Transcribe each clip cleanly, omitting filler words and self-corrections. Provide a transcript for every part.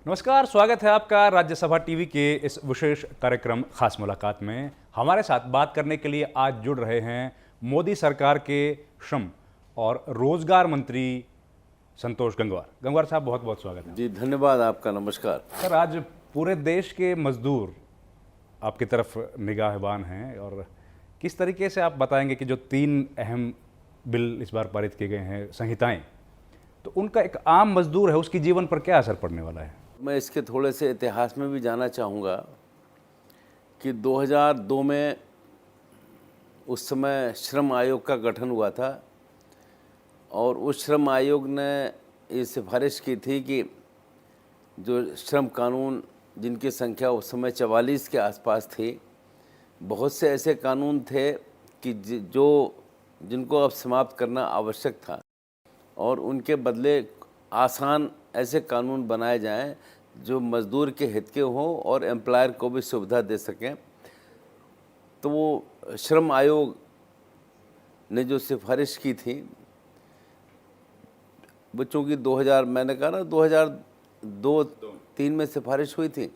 नमस्कार, स्वागत है आपका राज्यसभा टीवी के इस विशेष कार्यक्रम खास मुलाकात में। हमारे साथ बात करने के लिए आज जुड़ रहे हैं मोदी सरकार के श्रम और रोजगार मंत्री संतोष गंगवार। गंगवार साहब, बहुत बहुत स्वागत है। जी धन्यवाद आपका। नमस्कार सर, आज पूरे देश के मजदूर आपकी तरफ निगाहबान हैं और किस तरीके से आप बताएंगे कि जो 3 अहम बिल इस बार पारित किए गए हैं, संहिताएं, तो उनका एक आम मजदूर है उसकी जीवन पर क्या असर पड़ने वाला है? मैं इसके थोड़े से इतिहास में भी जाना चाहूँगा कि 2002 में उस समय श्रम आयोग का गठन हुआ था और उस श्रम आयोग ने ये सिफारिश की थी कि जो श्रम कानून जिनकी संख्या उस समय 44 के आसपास थी, बहुत से ऐसे कानून थे कि जिनको अब समाप्त करना आवश्यक था और उनके बदले आसान ऐसे कानून बनाए जाएं जो मज़दूर के हित के हों और एम्प्लॉयर को भी सुविधा दे सकें। तो वो श्रम आयोग ने जो सिफारिश की थी, बच्चों की 2000 मैंने कहा ना 2002-3 में सिफारिश हुई थी।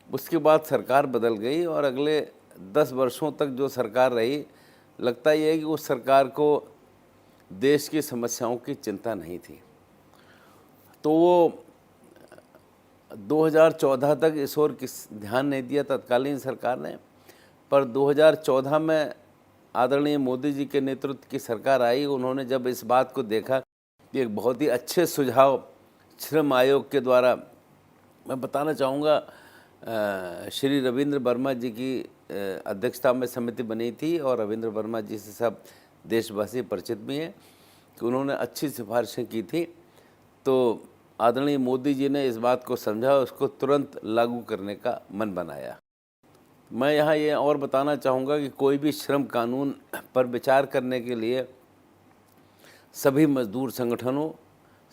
उसके बाद सरकार बदल गई और अगले 10 वर्षों तक जो सरकार रही, लगता ये है कि उस सरकार को देश की समस्याओं की चिंता नहीं थी। तो वो 2014 तक इस ओर ध्यान नहीं दिया तत्कालीन सरकार ने, पर 2014 में आदरणीय मोदी जी के नेतृत्व की सरकार आई। उन्होंने जब इस बात को देखा कि एक बहुत ही अच्छे सुझाव श्रम आयोग के द्वारा, मैं बताना चाहूँगा, श्री रविंद्र वर्मा जी की अध्यक्षता में समिति बनी थी और रविंद्र वर्मा जी से सब देशवासी परिचित भी हैं कि उन्होंने अच्छी सिफारिशें की थी। तो आदरणीय मोदी जी ने इस बात को समझा, उसको तुरंत लागू करने का मन बनाया। मैं यहाँ ये और बताना चाहूँगा कि कोई भी श्रम कानून पर विचार करने के लिए सभी मजदूर संगठनों,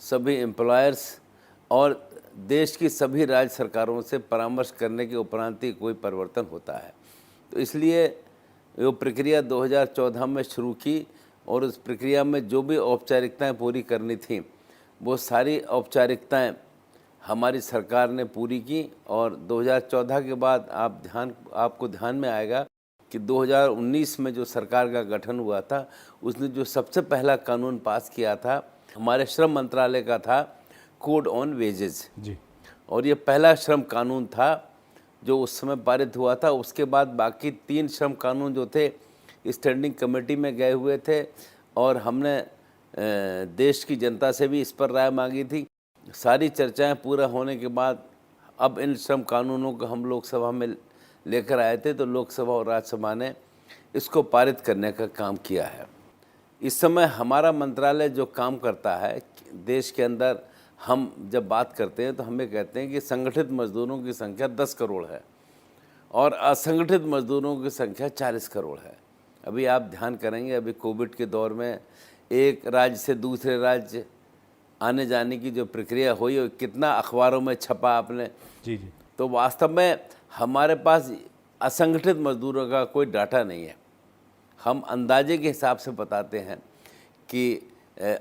सभी एम्प्लॉयर्स और देश की सभी राज्य सरकारों से परामर्श करने के उपरांत ही कोई परिवर्तन होता है। तो इसलिए वो प्रक्रिया 2014 में शुरू की और उस प्रक्रिया में जो भी औपचारिकताएं पूरी करनी थी, वो सारी औपचारिकताएं हमारी सरकार ने पूरी की। और 2014 के बाद आपको ध्यान में आएगा कि 2019 में जो सरकार का गठन हुआ था, उसने जो सबसे पहला कानून पास किया था, हमारे श्रम मंत्रालय का था, कोड ऑन वेजेस जी। और ये पहला श्रम कानून था जो उस समय पारित हुआ था। उसके बाद बाकी 3 श्रम कानून जो थे स्टैंडिंग कमेटी में गए हुए थे और हमने देश की जनता से भी इस पर राय मांगी थी। सारी चर्चाएं पूरा होने के बाद अब इन श्रम कानूनों को हम लोकसभा में लेकर आए थे, तो लोकसभा और राज्यसभा ने इसको पारित करने का काम किया है। इस समय हमारा मंत्रालय जो काम करता है देश के अंदर, हम जब बात करते हैं तो हमें कहते हैं कि संगठित मजदूरों की संख्या 10 करोड़ है और असंगठित मजदूरों की संख्या 40 करोड़ है। अभी आप ध्यान करेंगे, अभी कोविड के दौर में एक राज्य से दूसरे राज्य आने जाने की जो प्रक्रिया हुई, और कितना अखबारों में छपा आपने जी। तो वास्तव में हमारे पास असंगठित मजदूरों का कोई डाटा नहीं है। हम अंदाजे के हिसाब से बताते हैं कि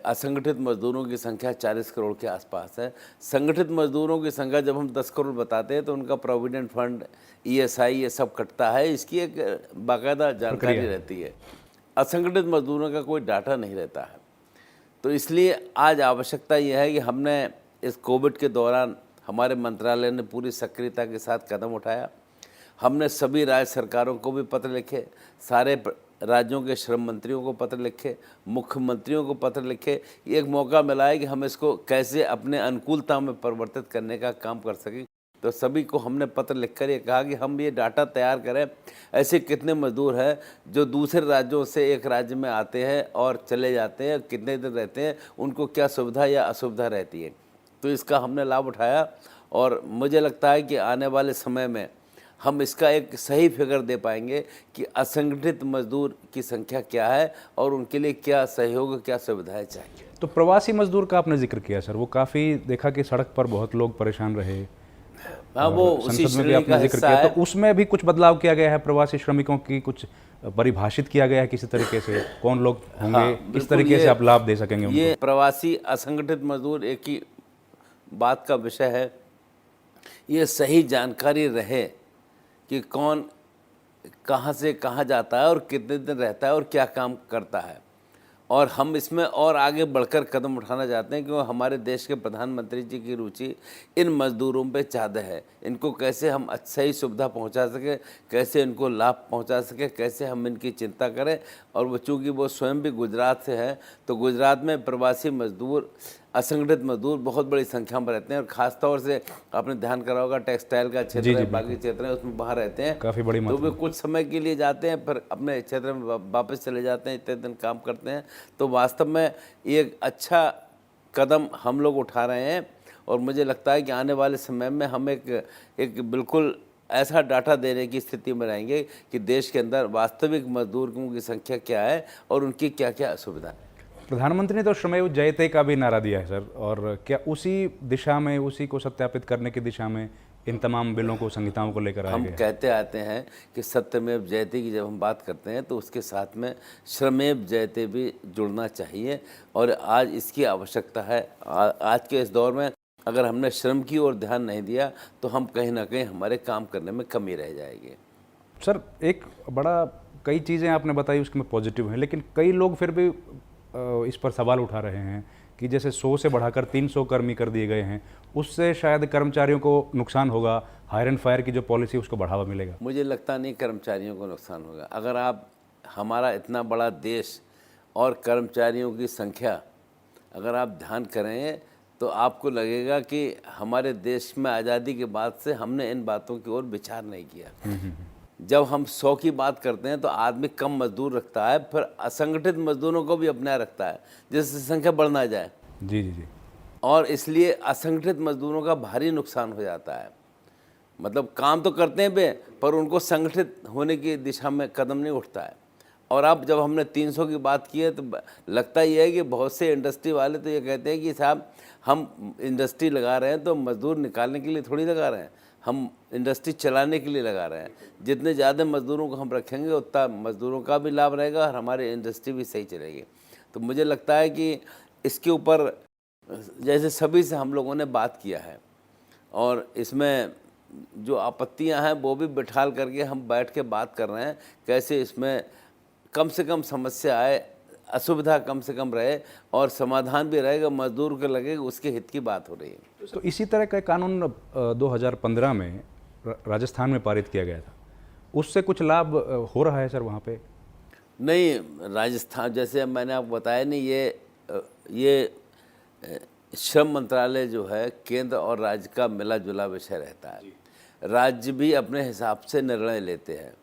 असंगठित मजदूरों की संख्या 40 करोड़ के आसपास है। संगठित मजदूरों की संख्या जब हम 10 करोड़ बताते हैं तो उनका प्रोविडेंट फंड, ESI, ये सब कटता है, इसकी एक बाकायदा जानकारी रहती है। असंगठित मजदूरों का कोई डाटा नहीं रहता है। तो इसलिए आज आवश्यकता यह है कि हमने इस कोविड के दौरान हमारे मंत्रालय ने पूरी सक्रियता के साथ कदम उठाया। हमने सभी राज्य सरकारों को भी पत्र लिखे, सारे राज्यों के श्रम मंत्रियों को पत्र लिखे, मुख्यमंत्रियों को पत्र लिखे। एक मौका मिला है कि हम इसको कैसे अपने अनुकूलता में परिवर्तित करने का काम कर सकें। तो सभी को हमने पत्र लिखकर ये कहा कि हम ये डाटा तैयार करें, ऐसे कितने मजदूर हैं जो दूसरे राज्यों से एक राज्य में आते हैं और चले जाते हैं, कितने दिन रहते हैं, उनको क्या सुविधा या असुविधा रहती है। तो इसका हमने लाभ उठाया और मुझे लगता है कि आने वाले समय में हम इसका एक सही फिगर दे पाएंगे कि असंगठित मजदूर की संख्या क्या है और उनके लिए क्या सहयोग, क्या सुविधाएं चाहिए। तो प्रवासी मजदूर का आपने जिक्र किया सर, वो काफ़ी देखा कि सड़क पर बहुत लोग परेशान रहे। हाँ, वो उसी श्रेणी का हिस्सा है। तो उसमें भी कुछ बदलाव किया गया है, प्रवासी श्रमिकों की कुछ परिभाषित किया गया है किसी तरीके से, कौन लोग होंगे, हाँ, किस तरीके से आप लाभ दे सकेंगे ये प्रवासी असंगठित मजदूर एक ही बात का विषय है ये सही जानकारी रहे कि कौन कहाँ से कहाँ जाता है और कितने दिन रहता है और क्या काम करता है। और हम इसमें और आगे बढ़कर कदम उठाना चाहते हैं क्योंकि हमारे देश के प्रधानमंत्री जी की रुचि इन मजदूरों पे ज़्यादा है। इनको कैसे हम सही सुविधा पहुंचा सकें, कैसे इनको लाभ पहुंचा सकें, कैसे हम इनकी चिंता करें। और वो चूँकि वो स्वयं भी गुजरात से है, तो गुजरात में प्रवासी मजदूर, असंगठित मजदूर बहुत बड़ी संख्या में रहते हैं। और ख़ास तौर से आपने ध्यान करा होगा टेक्सटाइल का क्षेत्र है, बाकी क्षेत्र है, उसमें बाहर रहते हैं। काफ़ी बड़ी तो वे कुछ समय के लिए जाते हैं, फिर अपने क्षेत्र में वापस चले जाते हैं, इतने दिन काम करते हैं। तो वास्तव में ये एक अच्छा कदम हम लोग उठा रहे हैं। और मुझे लगता है कि आने वाले समय में हम एक बिल्कुल ऐसा डाटा देने की स्थिति में रहेंगे कि देश के अंदर वास्तविक मजदूरों की संख्या क्या है और उनकी क्या क्या असुविधा है। प्रधानमंत्री ने तो श्रमेव जयते का भी नारा दिया है सर, और क्या उसी दिशा में, उसी को सत्यापित करने की दिशा में इन तमाम बिलों को, संहिताओं को लेकर आए हम गए? कहते आते हैं कि सत्यमेव जयते की जब हम बात करते हैं तो उसके साथ में श्रमेव जयते भी जुड़ना चाहिए। और आज इसकी आवश्यकता है। आज के इस दौर में अगर हमने श्रम की ओर ध्यान नहीं दिया तो हम कहीं ना कहीं हमारे काम करने में कमी रह जाएगी। सर एक बड़ा, कई चीज़ें आपने बताई उसमें पॉजिटिव हैं, लेकिन कई लोग फिर भी इस पर सवाल उठा रहे हैं कि जैसे 100 से बढ़ाकर 300 कर्मी कर दिए गए हैं, उससे शायद कर्मचारियों को नुकसान होगा, हायर एंड फायर की जो पॉलिसी उसको बढ़ावा मिलेगा। मुझे लगता नहीं कर्मचारियों को नुकसान होगा। अगर आप हमारा इतना बड़ा देश और कर्मचारियों की संख्या अगर आप ध्यान करें तो आपको लगेगा कि हमारे देश में आज़ादी के बाद से हमने इन बातों की ओर विचार नहीं किया। जब हम 100 की बात करते हैं तो आदमी कम मजदूर रखता है, फिर असंगठित मजदूरों को भी अपना रखता है जिससे संख्या बढ़ ना जाए। जी जी जी। और इसलिए असंगठित मजदूरों का भारी नुकसान हो जाता है। मतलब काम तो करते हैं वे, पर उनको संगठित होने की दिशा में कदम नहीं उठता है। और अब जब हमने 300 की बात की है तो लगता ये है कि बहुत से इंडस्ट्री वाले तो ये कहते हैं कि साहब हम इंडस्ट्री लगा रहे हैं तो मजदूर निकालने के लिए थोड़ी लगा रहे हैं, हम इंडस्ट्री चलाने के लिए लगा रहे हैं। जितने ज़्यादा मजदूरों को हम रखेंगे उतना मजदूरों का भी लाभ रहेगा और हमारी इंडस्ट्री भी सही चलेगी। तो मुझे लगता है कि इसके ऊपर जैसे सभी से हम लोगों ने बात किया है और इसमें जो आपत्तियां हैं वो भी बिठाल करके हम बैठ के बात कर रहे हैं कैसे इसमें कम से कम समस्या आए, असुविधा कम से कम रहे और समाधान भी रहेगा, मजदूर को लगेगा उसके हित की बात हो रही है। तो इसी तरह का कानून 2015 में राजस्थान में पारित किया गया था, उससे कुछ लाभ हो रहा है सर वहाँ पे? नहीं, राजस्थान जैसे मैंने आपको बताया नहीं, ये श्रम मंत्रालय जो है केंद्र और राज्य का मिला जुला विषय रहता है। राज्य भी अपने हिसाब से निर्णय लेते हैं।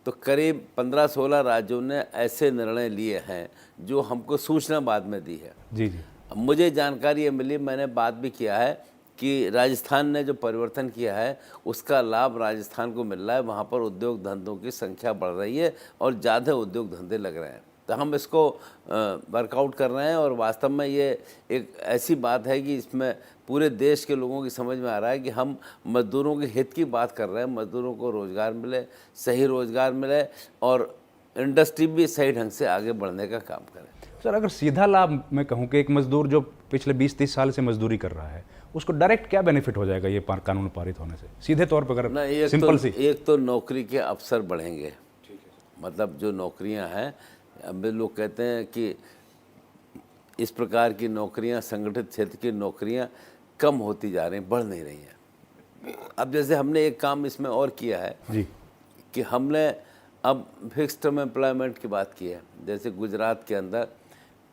तो करीब 15-16 राज्यों ने ऐसे निर्णय लिए हैं जो हमको सूचना बाद में दी है। जी जी। मुझे जानकारी ये मिली, मैंने बात भी किया है कि राजस्थान ने जो परिवर्तन किया है उसका लाभ राजस्थान को मिल रहा है। वहाँ पर उद्योग धंधों की संख्या बढ़ रही है और ज़्यादा उद्योग धंधे लग रहे हैं। तो हम इसको वर्कआउट कर रहे हैं और वास्तव में ये एक ऐसी बात है कि इसमें पूरे देश के लोगों की समझ में आ रहा है कि हम मजदूरों के हित की बात कर रहे हैं। मजदूरों को रोज़गार मिले, सही रोज़गार मिले और इंडस्ट्री भी सही ढंग से आगे बढ़ने का काम करे। सर अगर सीधा लाभ मैं कहूँ कि एक मजदूर जो पिछले 20-30 साल से मजदूरी कर रहा है उसको डायरेक्ट क्या बेनिफिट हो जाएगा ये कानून पारित होने से, सीधे तौर पर अगर सिंपल सी? एक तो नौकरी के अवसर बढ़ेंगे। मतलब जो नौकरियां हैं, अब लोग कहते हैं कि इस प्रकार की नौकरियां, संगठित क्षेत्र की नौकरियां कम होती जा रही, बढ़ नहीं रही हैं। अब जैसे हमने एक काम इसमें और किया है जी कि हमने अब फिक्स टर्म एम्प्लॉयमेंट की बात की है। जैसे गुजरात के अंदर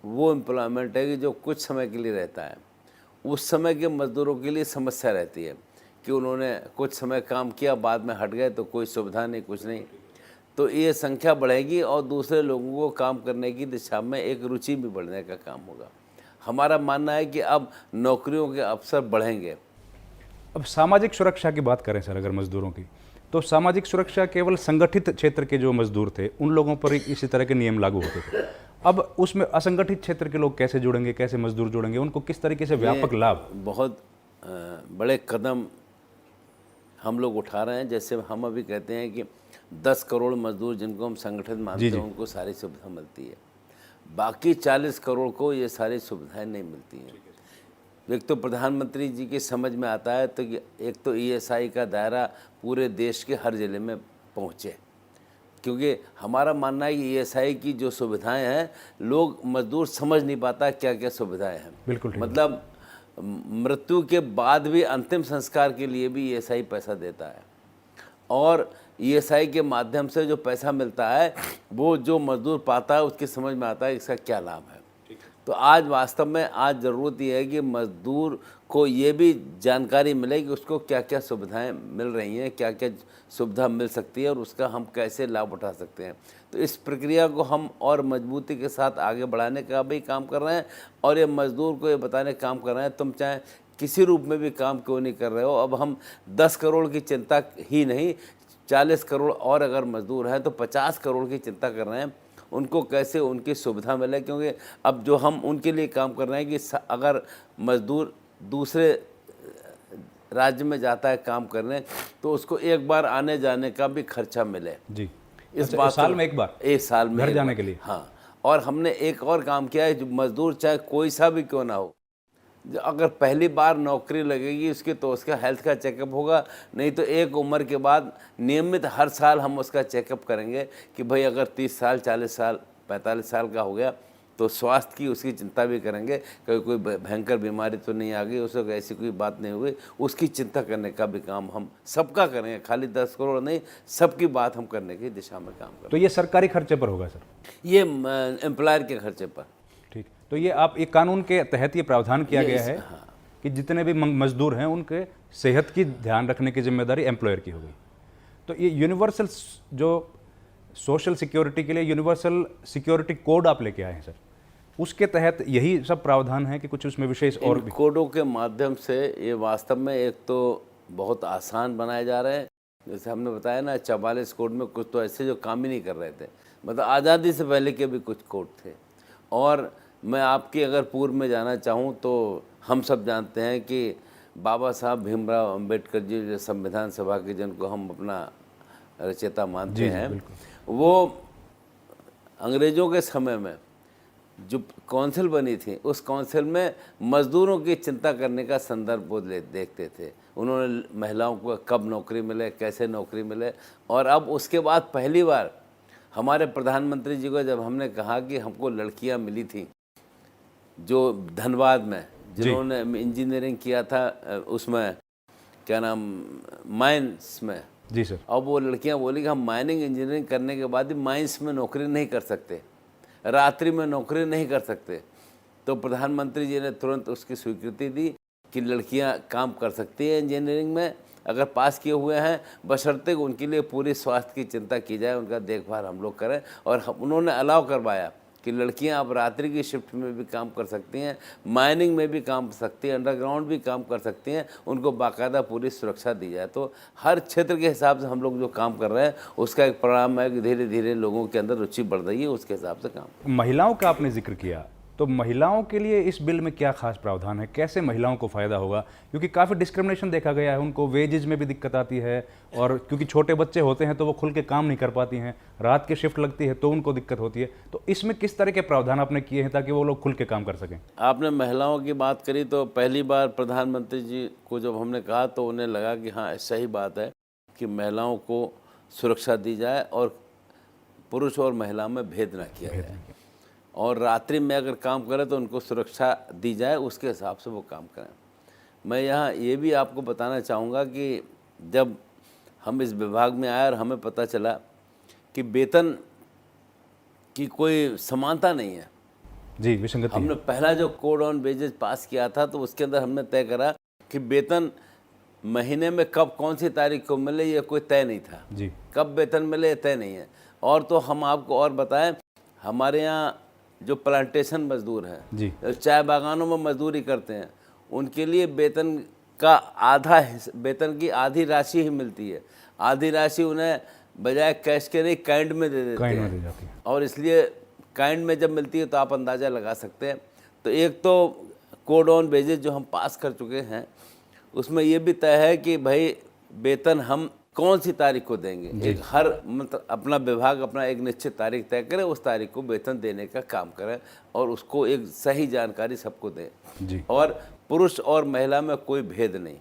वो एम्प्लॉयमेंट है कि जो कुछ समय के लिए रहता है। उस समय के मज़दूरों के लिए समस्या रहती है कि उन्होंने कुछ समय काम किया, बाद में हट गए तो कोई सुविधा नहीं, कुछ नहीं। तो ये संख्या बढ़ेगी और दूसरे लोगों को काम करने की दिशा में एक रुचि भी बढ़ने का काम होगा। हमारा मानना है कि अब नौकरियों के अवसर बढ़ेंगे। अब सामाजिक सुरक्षा की बात करें सर अगर मजदूरों की, तो सामाजिक सुरक्षा केवल संगठित क्षेत्र के जो मजदूर थे उन लोगों पर ही इसी तरह के नियम लागू होते थे। अब उसमें असंगठित क्षेत्र के लोग कैसे जुड़ेंगे, कैसे मजदूर जुड़ेंगे, उनको किस तरीके से व्यापक लाभ? बहुत बड़े कदम हम लोग उठा रहे हैं। जैसे हम अभी कहते हैं कि 10 करोड़ मजदूर जिनको हम संगठित मानते हैं उनको सारी सुविधा मिलती है, बाकी 40 करोड़ को ये सारी सुविधाएं नहीं मिलती हैं। एक तो प्रधानमंत्री जी की समझ में आता है तो एक तो ईएसआई का दायरा पूरे देश के हर ज़िले में पहुँचे, क्योंकि हमारा मानना है कि ईएसआई की जो सुविधाएं हैं लोग मजदूर समझ नहीं पाता क्या क्या सुविधाएं हैं। बिल्कुल ठीक। मतलब मृत्यु के बाद भी अंतिम संस्कार के लिए भी ईएसआई पैसा देता है, और ईएसआई के माध्यम से जो पैसा मिलता है वो जो मजदूर पाता है उसकी समझ में आता है इसका क्या लाभ है। तो आज वास्तव में आज ज़रूरत ये है कि मज़दूर को ये भी जानकारी मिले कि उसको क्या क्या सुविधाएं मिल रही हैं, क्या क्या सुविधा मिल सकती है और उसका हम कैसे लाभ उठा सकते हैं। तो इस प्रक्रिया को हम और मजबूती के साथ आगे बढ़ाने का भी काम कर रहे हैं, और ये मज़दूर को ये बताने का काम कर रहे हैं तुम चाहे किसी रूप में भी काम क्यों नहीं कर रहे हो। अब हम 10 करोड़ की चिंता ही नहीं, 40 करोड़ और अगर मज़दूर हैं तो 50 करोड़ की चिंता कर रहे हैं, उनको कैसे उनकी सुविधा मिले। क्योंकि अब जो हम उनके लिए काम कर रहे हैं कि अगर मज़दूर दूसरे राज्य में जाता है काम करने तो उसको एक बार आने जाने का भी खर्चा मिले जी। इस बात साल में एक बार, एक साल में घर जाने के लिए। हाँ, और हमने एक और काम किया है, जो मज़दूर चाहे कोई सा भी क्यों ना हो, अगर पहली बार नौकरी लगेगी उसकी तो उसका हेल्थ का चेकअप होगा, नहीं तो एक उम्र के बाद नियमित हर साल हम उसका चेकअप करेंगे कि भाई अगर 30 साल 40 साल 45 साल का हो गया तो स्वास्थ्य की उसकी चिंता भी करेंगे, कभी कोई भयंकर बीमारी तो नहीं आ गई, उसको ऐसी कोई बात नहीं हुई, उसकी चिंता करने का भी काम हम सबका करेंगे। खाली 10 करोड़ नहीं, सबकी बात हम करने की दिशा में काम करेंगे। तो ये सरकारी खर्चे पर होगा सर? ये एम्प्लॉयर के खर्चे पर। ठीक। तो ये आप एक कानून के तहत ये प्रावधान किया गया है कि जितने भी मजदूर हैं उनके सेहत की ध्यान रखने की जिम्मेदारी एम्प्लॉयर की होगी। तो ये यूनिवर्सल जो सोशल सिक्योरिटी के लिए यूनिवर्सल सिक्योरिटी कोड आप लेके आए हैं सर, उसके तहत यही सब प्रावधान है कि कुछ उसमें विशेष और भी? कोडों के माध्यम से ये वास्तव में एक तो बहुत आसान बनाए जा रहे हैं। जैसे हमने बताया ना 44 कोड में कुछ तो ऐसे जो काम ही नहीं कर रहे थे, मतलब आज़ादी से पहले के भी कुछ कोड थे। और मैं आपकी अगर पूर्व में जाना चाहूँ तो हम सब जानते हैं कि बाबा साहब भीमराव अंबेडकर जी जो संविधान सभा के जिनको हम अपना रचयिता मानते हैं, वो अंग्रेज़ों के समय में जो काउंसिल बनी थी उस काउंसिल में मज़दूरों की चिंता करने का संदर्भ वो देखते थे। उन्होंने महिलाओं को कब नौकरी मिले, कैसे नौकरी मिले। और अब उसके बाद पहली बार हमारे प्रधानमंत्री जी को जब हमने कहा कि हमको लड़कियां मिली थी जो धनबाद में जिन्होंने इंजीनियरिंग किया था, उसमें क्या नाम माइंस में। जी सर। अब वो लड़कियां बोली कि हम माइनिंग इंजीनियरिंग करने के बाद भी माइंस में नौकरी नहीं कर सकते, रात्रि में नौकरी नहीं कर सकते। तो प्रधानमंत्री जी ने तुरंत उसकी स्वीकृति दी कि लड़कियां काम कर सकती हैं इंजीनियरिंग में अगर पास किए हुए हैं, बशर्ते उनके लिए पूरी स्वास्थ्य की चिंता की जाए, उनका देखभाल हम लोग करें। और उन्होंने अलाउ करवाया कि लड़कियां अब रात्रि की शिफ्ट में भी काम कर सकती हैं, माइनिंग में भी काम कर सकती हैं, अंडरग्राउंड भी काम कर सकती हैं, उनको बाकायदा पूरी सुरक्षा दी जाए। तो हर क्षेत्र के हिसाब से हम लोग जो काम कर रहे हैं उसका एक परिणाम है कि धीरे धीरे लोगों के अंदर रुचि बढ़ रही है, उसके हिसाब से काम। महिलाओं का आपने जिक्र किया, तो महिलाओं के लिए इस बिल में क्या खास प्रावधान है, कैसे महिलाओं को फ़ायदा होगा? क्योंकि काफ़ी डिस्क्रिमिनेशन देखा गया है, उनको वेजेज में भी दिक्कत आती है, और क्योंकि छोटे बच्चे होते हैं तो वो खुल के काम नहीं कर पाती हैं, रात की शिफ्ट लगती है तो उनको दिक्कत होती है। तो इसमें किस तरह के प्रावधान आपने किए हैं ताकि वो लोग खुल के काम कर सकें? आपने महिलाओं की बात करी तो पहली बार प्रधानमंत्री जी को जब हमने कहा तो उन्हें लगा कि हाँ सही बात है कि महिलाओं को सुरक्षा दी जाए और पुरुष और महिला में भेद ना किया जाए, और रात्रि में अगर काम करें तो उनको सुरक्षा दी जाए, उसके हिसाब से वो काम करें। मैं यहाँ ये भी आपको बताना चाहूँगा कि जब हम इस विभाग में आए और हमें पता चला कि वेतन की कोई समानता नहीं है। जी, विसंगति। हमने पहला जो कोड ऑन वेजेस पास किया था तो उसके अंदर हमने तय करा कि वेतन महीने में कब कौन सी तारीख को मिले ये कोई तय नहीं था जी, कब वेतन मिले तय नहीं है। और तो हम आपको और बताएं, हमारे यहाँ जो प्लांटेशन मजदूर हैं जी, चाय बागानों में मजदूरी करते हैं, उनके लिए वेतन का आधा वेतन की आधी राशि ही मिलती है। आधी राशि उन्हें बजाय कैश के नहीं काइंड में दे देते काइंड हैं। में दी जाती है। और इसलिए काइंड में जब मिलती है तो आप अंदाज़ा लगा सकते हैं। तो एक तो कोड ऑन वेजेस जो हम पास कर चुके हैं उसमें ये भी तय है कि भाई वेतन हम कौन सी तारीख को देंगे। एक हर मतलब अपना विभाग अपना एक निश्चित तारीख तय करे, उस तारीख को वेतन देने का काम करें और उसको एक सही जानकारी सबको दें। जी। और पुरुष और महिला में कोई भेद नहीं।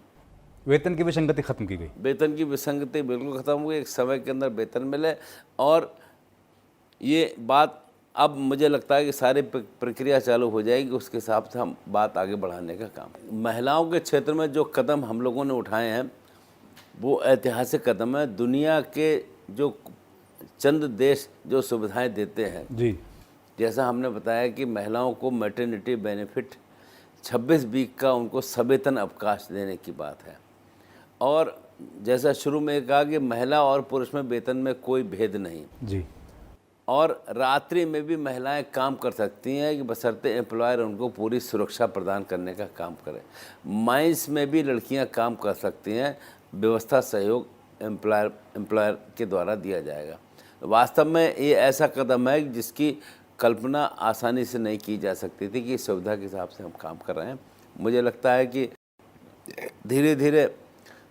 वेतन की विसंगति खत्म की गई। वेतन की विसंगति बिल्कुल खत्म हो गई, एक समय के अंदर वेतन मिले। और ये बात अब मुझे लगता है कि सारी प्रक्रिया चालू हो जाएगी, उसके हिसाब से हम बात आगे बढ़ाने का काम। महिलाओं के क्षेत्र में जो कदम हम लोगों ने उठाए हैं वो ऐतिहासिक कदम है। दुनिया के जो चंद देश जो सुविधाएं देते हैं जी, जैसा हमने बताया कि महिलाओं को मैटरनिटी बेनिफिट 26 वीक का उनको सवेतन अवकाश देने की बात है। और जैसा शुरू में कहा कि महिला और पुरुष में वेतन में कोई भेद नहीं जी, और रात्रि में भी महिलाएं काम कर सकती हैं कि बशर्ते एम्प्लॉयर उनको पूरी सुरक्षा प्रदान करने का काम करे। माइंस में भी लड़कियां काम कर सकती हैं, व्यवस्था सहयोग एम्प्लॉयर के द्वारा दिया जाएगा। वास्तव में ये ऐसा कदम है जिसकी कल्पना आसानी से नहीं की जा सकती थी कि इस सुविधा के हिसाब से हम काम कर रहे हैं। मुझे लगता है कि धीरे धीरे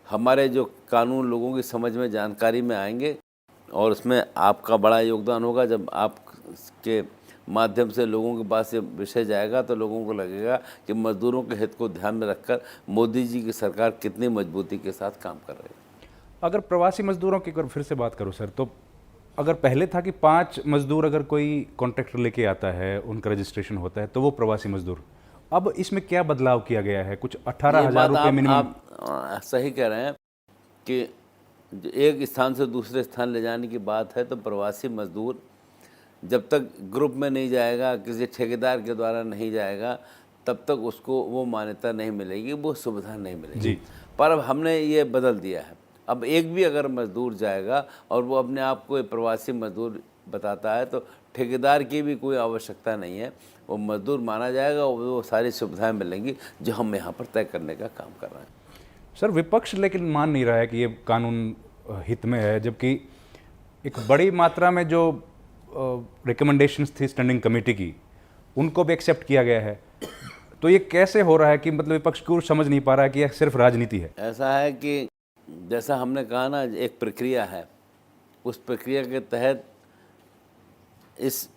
हमारे जो कानून लोगों की समझ में जानकारी में आएंगे और उसमें आपका बड़ा योगदान होगा। जब आपके माध्यम से लोगों के पास ये विषय जाएगा तो लोगों को लगेगा कि मजदूरों के हित को ध्यान में रखकर मोदी जी की सरकार कितनी मजबूती के साथ काम कर रही है। अगर प्रवासी मजदूरों की अगर फिर से बात करूं सर, तो अगर पहले था कि 5 मजदूर अगर कोई कॉन्ट्रैक्टर लेके आता है, उनका रजिस्ट्रेशन होता है तो वो प्रवासी मजदूर, अब इसमें क्या बदलाव किया गया है? कुछ 18,000 रुपये मिनिमम। आप सही कह रहे हैं कि एक स्थान से दूसरे स्थान ले जाने की बात है तो प्रवासी मजदूर जब तक ग्रुप में नहीं जाएगा, किसी ठेकेदार के द्वारा नहीं जाएगा, तब तक उसको वो मान्यता नहीं मिलेगी, वो सुविधा नहीं मिलेगी जी। पर अब हमने ये बदल दिया है। अब एक भी अगर मजदूर जाएगा और वो अपने आप को एक प्रवासी मजदूर बताता है तो ठेकेदार की भी कोई आवश्यकता नहीं है, वो मजदूर माना जाएगा और वो सारी सुविधाएं मिलेंगी जो हम यहाँ पर तय करने का काम कर रहे हैं। सर, विपक्ष लेकिन मान नहीं रहा है कि ये कानून हित में है, जबकि एक बड़ी मात्रा में जो रिकमेंडेशंस थी स्टैंडिंग कमेटी की उनको भी एक्सेप्ट किया गया है। तो ये कैसे हो रहा है कि मतलब विपक्ष को समझ नहीं पा रहा है कि यह सिर्फ राजनीति है? ऐसा है कि जैसा हमने कहा ना, एक प्रक्रिया है, उस प्रक्रिया के तहत इस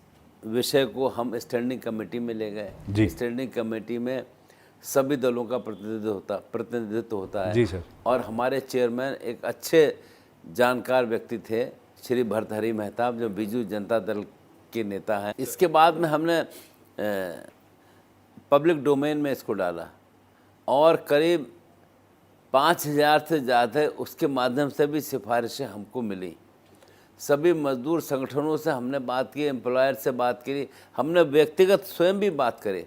विषय को हम स्टैंडिंग कमेटी में ले गए। स्टैंडिंग कमेटी में सभी दलों का प्रतिनिधित्व होता है। जी सर। और हमारे चेयरमैन एक अच्छे जानकार व्यक्ति थे, श्री भर्तहरि मेहताब, जो बीजू जनता दल के नेता हैं। इसके बाद में हमने पब्लिक डोमेन में इसको डाला और करीब 5,000 से ज़्यादा उसके माध्यम से भी सिफारिशें हमको मिली। सभी मजदूर संगठनों से हमने बात की, एम्प्लॉयर से बात करी, हमने व्यक्तिगत स्वयं भी बात करे,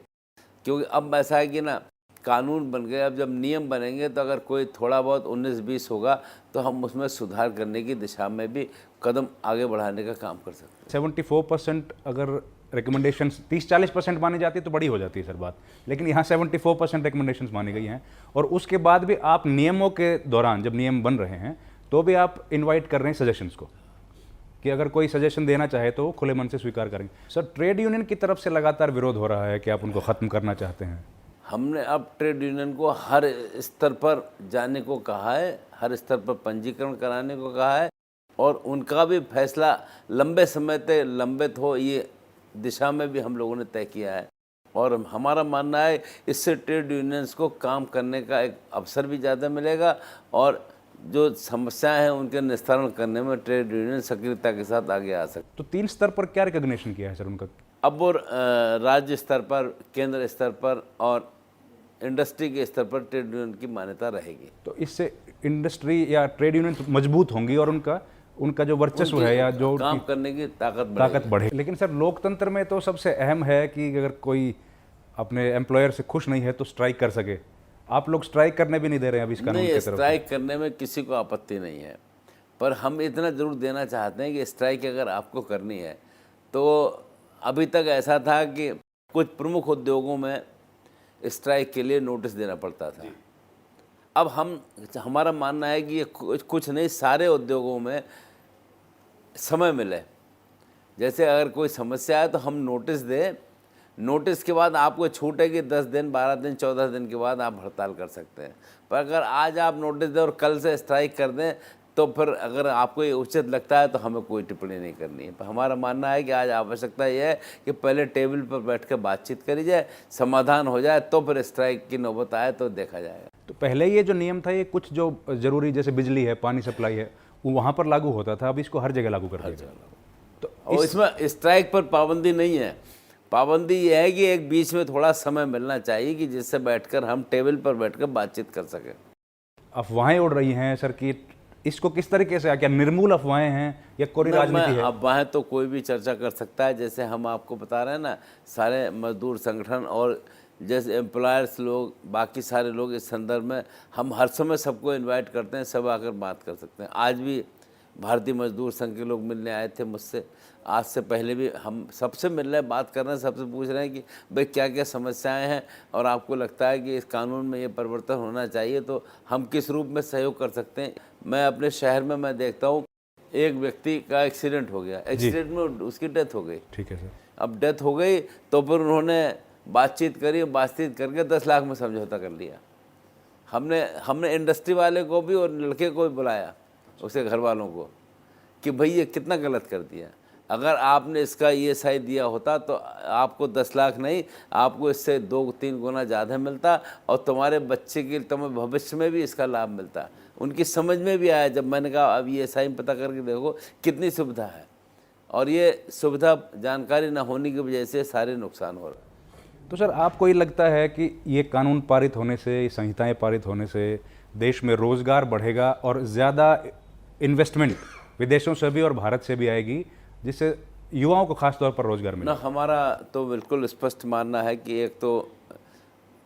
क्योंकि अब ऐसा है कि ना कानून बन गए, अब जब नियम बनेंगे तो अगर कोई थोड़ा बहुत 19-20 होगा तो हम उसमें सुधार करने की दिशा में भी कदम आगे बढ़ाने का काम कर सकते हैं। 74% अगर रिकमेंडेशंस 30-40% मानी जाती है तो बड़ी हो जाती है सर बात, लेकिन यहाँ 74% रिकमेंडेशंस मानी गई हैं और उसके बाद भी आप नियमों के दौरान जब नियम बन रहे हैं तो भी आप इन्वाइट कर रहे हैं सजेशंस को कि अगर कोई सजेशन देना चाहे तो वो खुले मन से स्वीकार करेंगे। सर, ट्रेड यूनियन की तरफ से लगातार विरोध हो रहा है कि आप उनको ख़त्म करना चाहते हैं। हमने अब ट्रेड यूनियन को हर स्तर पर जाने को कहा है, हर स्तर पर पंजीकरण कराने को कहा है और उनका भी फैसला लंबे समय तक लंबित हो, ये दिशा में भी हम लोगों ने तय किया है। और हमारा मानना है इससे ट्रेड यूनियंस को काम करने का एक अवसर भी ज़्यादा मिलेगा और जो समस्याएं हैं उनके निस्तारण करने में ट्रेड यूनियन सक्रियता के साथ आगे आ सकते। तो 3 स्तर पर क्या रिकॉग्निशन किया है सर उनका? अब वो राज्य स्तर पर, केंद्र स्तर पर और इंडस्ट्री के स्तर पर ट्रेड यूनियन की मान्यता रहेगी। तो इससे इंडस्ट्री या ट्रेड यूनियन मजबूत होंगी और उनका जो वर्चस्व है या जो काम करने की ताकत बढ़े। लेकिन सर, लोकतंत्र में तो सबसे अहम है कि अगर कोई अपने एम्प्लॉयर से खुश नहीं है तो स्ट्राइक कर सके। आप लोग स्ट्राइक करने भी नहीं दे रहे हैं अभी इस कानून की तरफ। स्ट्राइक करने में किसी को आपत्ति नहीं है, पर हम इतना जरूर देना चाहते हैं कि स्ट्राइक अगर आपको करनी है तो अभी तक ऐसा था कि कुछ प्रमुख उद्योगों में स्ट्राइक के लिए नोटिस देना पड़ता था। अब हमारा मानना है कि ये कुछ नहीं, सारे उद्योगों में समय मिले। जैसे अगर कोई समस्या है तो हम नोटिस दें, नोटिस के बाद आपको छूट है कि 10 दिन, 12 दिन, 14 दिन के बाद आप हड़ताल कर सकते हैं। पर अगर आज आप नोटिस दें और कल से स्ट्राइक कर दें तो फिर अगर आपको ये उचित लगता है तो हमें कोई टिप्पणी नहीं करनी है। पर हमारा मानना है कि आज आवश्यकता यह है कि पहले टेबल पर बैठ कर बातचीत करी जाए, समाधान हो जाए, तो फिर स्ट्राइक की नौबत आए तो देखा जाएगा। तो पहले ये जो नियम था ये कुछ जो ज़रूरी जैसे बिजली है, पानी सप्लाई है, वो वहाँ पर लागू होता था, अब इसको हर जगह लागू कर दिया गया। तो और इसमें स्ट्राइक पर पाबंदी नहीं है। पाबंदी यह है कि एक बीच में थोड़ा समय मिलना चाहिए कि जिससे बैठकर हम टेबल पर बैठकर बातचीत कर सकें। अफवाहें उड़ रही हैं सर कि इसको किस तरीके से, क्या निर्मूल अफवाहें हैं या कोई राजनीति है? अफवाहें तो कोई भी चर्चा कर सकता है। जैसे हम आपको बता रहे हैं ना, सारे मजदूर संगठन और जैसे एम्प्लॉयर्स लोग, बाकी सारे लोग इस संदर्भ में हम हर समय सबको इनवाइट करते हैं, सब आकर बात कर सकते हैं। आज भी भारतीय मजदूर संघ के लोग मिलने आए थे मुझसे, आज से पहले भी हम सबसे मिल रहे हैं, बात कर रहे हैं, सबसे पूछ रहे हैं कि भाई क्या क्या समस्याएं हैं और आपको लगता है कि इस कानून में ये परिवर्तन होना चाहिए तो हम किस रूप में सहयोग कर सकते हैं। मैं अपने शहर में मैं देखता हूँ, एक व्यक्ति का एक्सीडेंट हो गया, एक्सीडेंट में उसकी डेथ हो गई। ठीक है सर। अब डेथ हो गई तो फिर उन्होंने बातचीत करी, बातचीत करके 10 लाख में समझौता कर लिया। हमने इंडस्ट्री वाले को भी और लड़के को भी बुलाया, उसके घर वालों को, कि भाई ये कितना गलत कर दिया। अगर आपने इसका ESI दिया होता तो आपको 10 लाख नहीं, आपको इससे 2-3 गुना ज़्यादा मिलता और तुम्हारे बच्चे के तुम्हें भविष्य में भी इसका लाभ मिलता। उनकी समझ में भी आया जब मैंने कहा अब ESI में पता करके देखो कितनी सुविधा है, और ये सुविधा जानकारी ना होने की वजह से सारे नुकसान हो रहे हैं। तो सर आपको ये लगता है कि ये कानून पारित होने से, संहिताएं पारित होने से देश में रोजगार बढ़ेगा और ज़्यादा इन्वेस्टमेंट विदेशों से भी और भारत से भी आएगी, जिससे युवाओं को खास तौर पर रोजगार मिलेगा? ना, हमारा तो बिल्कुल स्पष्ट मानना है कि एक तो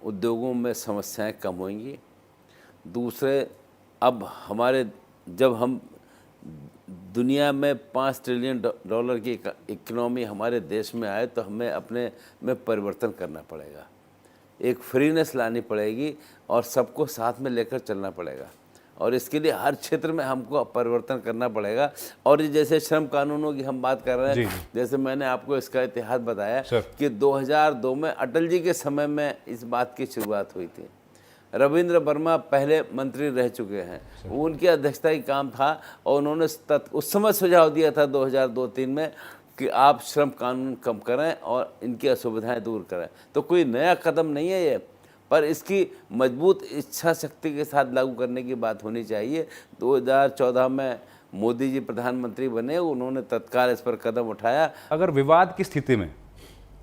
उद्योगों में समस्याएं कम होंगी, दूसरे अब जब हम दुनिया में $5 ट्रिलियन की इकोनॉमी हमारे देश में आए तो हमें अपने में परिवर्तन करना पड़ेगा, एक फ्रीनेस लानी पड़ेगी और सबको साथ में लेकर चलना पड़ेगा, और इसके लिए हर क्षेत्र में हमको परिवर्तन करना पड़ेगा। और जैसे श्रम कानूनों की हम बात कर रहे हैं, जैसे मैंने आपको इसका इतिहास बताया कि 2002 में अटल जी के समय में इस बात की शुरुआत हुई थी। रविंद्र वर्मा पहले मंत्री रह चुके हैं, उनकी अध्यक्षता ही काम था और उन्होंने उस समय सुझाव दिया था 2002-03 में कि आप श्रम कानून कम करें और इनकी असुविधाएं दूर करें। तो कोई नया कदम नहीं है ये, पर इसकी मजबूत इच्छा शक्ति के साथ लागू करने की बात होनी चाहिए। 2014 में मोदी जी प्रधानमंत्री बने, उन्होंने तत्काल इस पर कदम उठाया। अगर विवाद की स्थिति में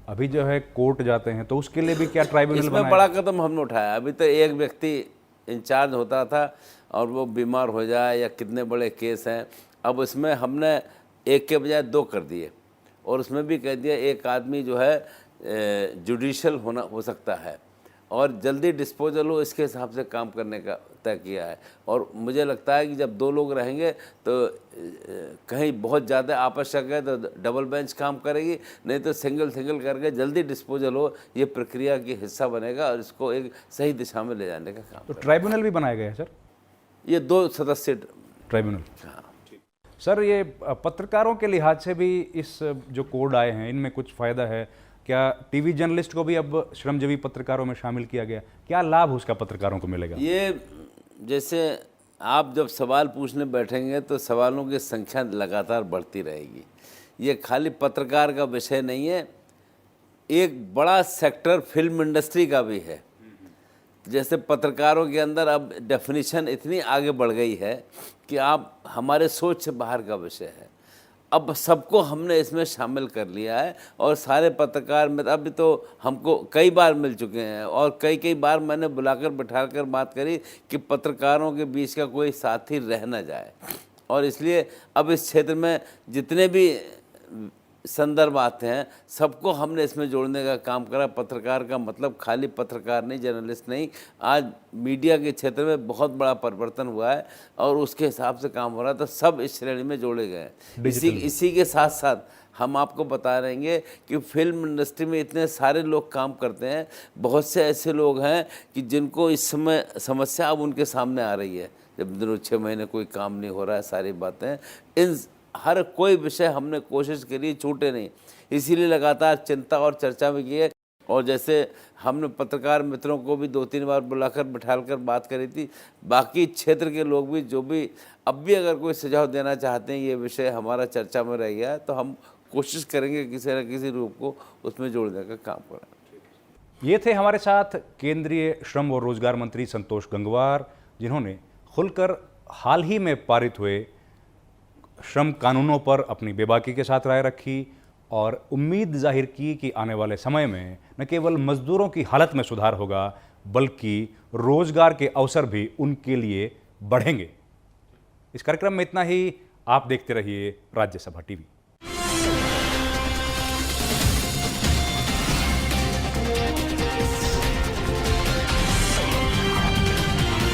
अभी जो है कोर्ट जाते हैं तो उसके लिए भी क्या ट्राइब्यूनल बनाया? इसमें बड़ा कदम हमने उठाया। अभी तो एक व्यक्ति इंचार्ज होता था और वो बीमार हो जाए या कितने बड़े केस हैं, अब इसमें हमने 1 के बजाय 2 कर दिए, और उसमें भी कह दिया एक आदमी जो है जुडिशल हो सकता है और जल्दी डिस्पोजल हो, इसके हिसाब से काम करने का तय किया है। और मुझे लगता है कि जब 2 लोग रहेंगे तो कहीं बहुत ज़्यादा आवश्यक है तो डबल बेंच काम करेगी, नहीं तो सिंगल करके जल्दी डिस्पोजल हो, ये प्रक्रिया की हिस्सा बनेगा और इसको एक सही दिशा में ले जाने का काम। तो ट्राइब्यूनल भी बनाया गया है सर? ये 2 सदस्य ट्राइब्यूनल। हाँ सर, ये पत्रकारों के लिहाज से भी इस जो कोड आए हैं इनमें कुछ फ़ायदा है क्या? टीवी जर्नलिस्ट को भी अब श्रमजीवी पत्रकारों में शामिल किया गया, क्या लाभ उसका पत्रकारों को मिलेगा? ये जैसे आप जब सवाल पूछने बैठेंगे तो सवालों की संख्या लगातार बढ़ती रहेगी। ये खाली पत्रकार का विषय नहीं है, एक बड़ा सेक्टर फिल्म इंडस्ट्री का भी है। जैसे पत्रकारों के अंदर अब डेफिनेशन इतनी आगे बढ़ गई है कि आप हमारे सोच से बाहर का विषय है। अब सबको हमने इसमें शामिल कर लिया है और सारे पत्रकार में अभी तो हमको कई बार मिल चुके हैं और कई बार मैंने बुलाकर बिठाकर बात करी कि पत्रकारों के बीच का कोई साथी रह न जाए, और इसलिए अब इस क्षेत्र में जितने भी संदर्भ आते हैं सबको हमने इसमें जोड़ने का काम करा। पत्रकार का मतलब खाली पत्रकार नहीं, जर्नलिस्ट नहीं, आज मीडिया के क्षेत्र में बहुत बड़ा परिवर्तन हुआ है और उसके हिसाब से काम हो रहा है, तो सब इस श्रेणी में जोड़े गए हैं। इसी के साथ साथ हम आपको बता रहेंगे कि फिल्म इंडस्ट्री में इतने सारे लोग काम करते हैं, बहुत से ऐसे लोग हैं कि जिनको इस समय समस्या अब उनके सामने आ रही है, जब दिनों 6 महीने कोई काम नहीं हो रहा है, सारी बातें इन हर कोई विषय हमने कोशिश करी छूटे नहीं, इसीलिए लगातार चिंता और चर्चा में की है। और जैसे हमने पत्रकार मित्रों को भी 2-3 बार बुलाकर बिठाकर बात करी थी, बाकी क्षेत्र के लोग भी जो भी अब भी अगर कोई सुझाव देना चाहते हैं, ये विषय हमारा चर्चा में रह गया है, तो हम कोशिश करेंगे किसी न किसी रूप को उसमें जोड़ने का काम करें। ये थे हमारे साथ केंद्रीय श्रम और रोजगार मंत्री संतोष गंगवार, जिन्होंने खुलकर हाल ही में पारित हुए श्रम कानूनों पर अपनी बेबाकी के साथ राय रखी और उम्मीद जाहिर की कि आने वाले समय में न केवल मजदूरों की हालत में सुधार होगा, बल्कि रोजगार के अवसर भी उनके लिए बढ़ेंगे। इस कार्यक्रम में इतना ही। आप देखते रहिए राज्यसभा टीवी।